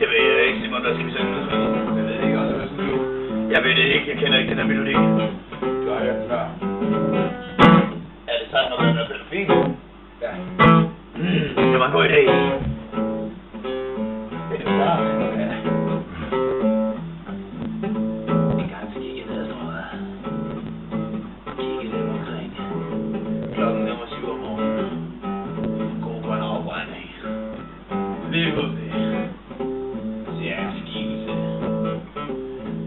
Det ved jeg ikke, Simon, der skal vi synge noget. Jeg ved ikke også, hvad sådan du. Jeg ved det ikke, jeg kender ikke den her melodi. Du har hørt den før. Er det sangen om den her pædofil? Ja. Det var en god idé. Det er klart. Ja. En gang så gik jeg ned ad strøget. Kiggede lidt omkring. Klokken var 7 om morgenen. God grøn afbrænding. Lige pludselig. Så jeg er en skikkelse.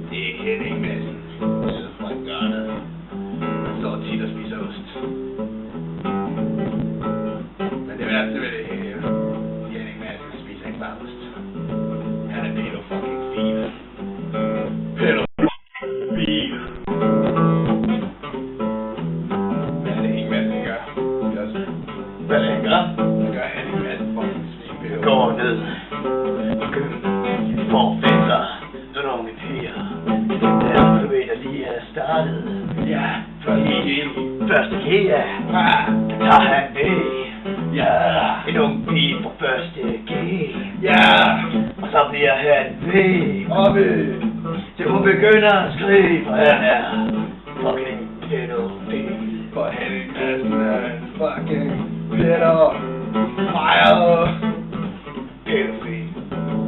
Det er Henning Madsen. Nede fra hjørnet. Han står tit og spiser ost. Men det værste ved det hele, Henning Madsen spiser ikke bare ost. Han er pædofil. Pædofil. Hvad er det Henning Madsen gør? Hvad er det, han gør? Det gør Henning Madsen fucking svinpædofil. Går ned i køkken for at finde sig sådan nogle piger. Der du ved, der lige er startet. Ja, første G, ja. Der tager han det. Ja, en ung pige på første G. Ja, og så bliver han ved. Og ved. Til hun begynder at skrige, for han er fucking pædofil. For Henning Madsen er en fucking pædofil. Pædofil.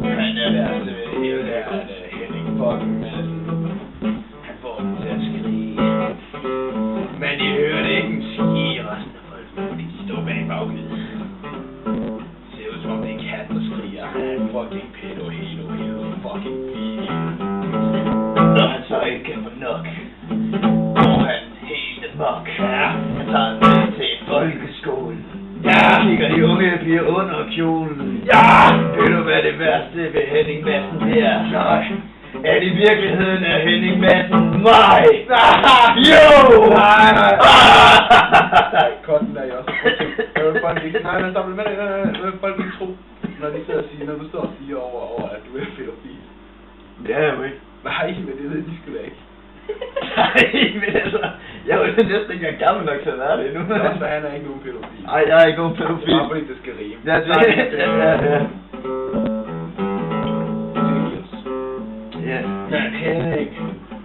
Han er værste ved det hele, der er Henning fucking Madsen. Han får dem til at skrige. Men de hører det ikke en ski i resten af folk, fordi de står bag bagvidet. Det ser ud som om det er katten, der skriger. Han er en fucking fucking pige. Når han så ikke kan få nok, går han helt amok. Ja, han tager med til folkeskolen. Ja, kigger de unge piger under kjolen. Ja, ved du hvad det værste ved Henning Madsen er? Nej. At i virkeligheden er Henning Madsen mig. Jo! Nej. Kotten er jeg også. Jeg vil folk ikke... Nej, stop med det. Jeg vil folk ikke tro, når de sidder og siger, når du står og siger over at du er pædofil. Det er jeg jo ikke. Nej, men det ved de sgu da ikke. Nej, men altså, jeg er jo næsten ikke engang gammel nok til at være det endnu. Så han er ikke nogen pædofil. Nej, jeg er ikke nogen pædofil. Bare fordi det skal rime. Ja, ja. Ja. Men Henning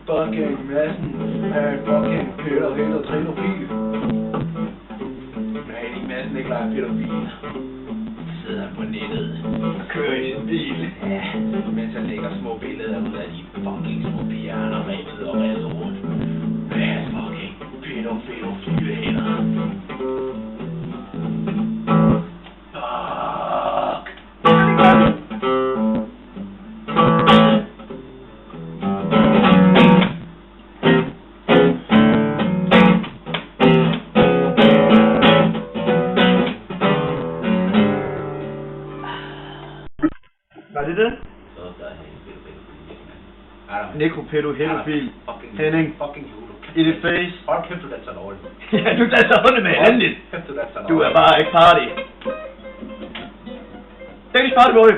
fucking Madsen er en fucking pædofil. Men Henning Madsen ikke leger pædofil. Sidder han på nettet og kører i sin bil. Ja, mens han lægger små billeder ud af de fucking små piger, han har revet og revet rundt. Med hans fucking pædofile hænder. Fuck. Var det det? Så der er Henning Nekropædofil. Henning. Fucking judo. I the face. Hold kæft, du danser dårligt. Ja, du danser hunde med endelig. Kæft, du danser dårligt. Du er bare ikke party. Danish Party Boy.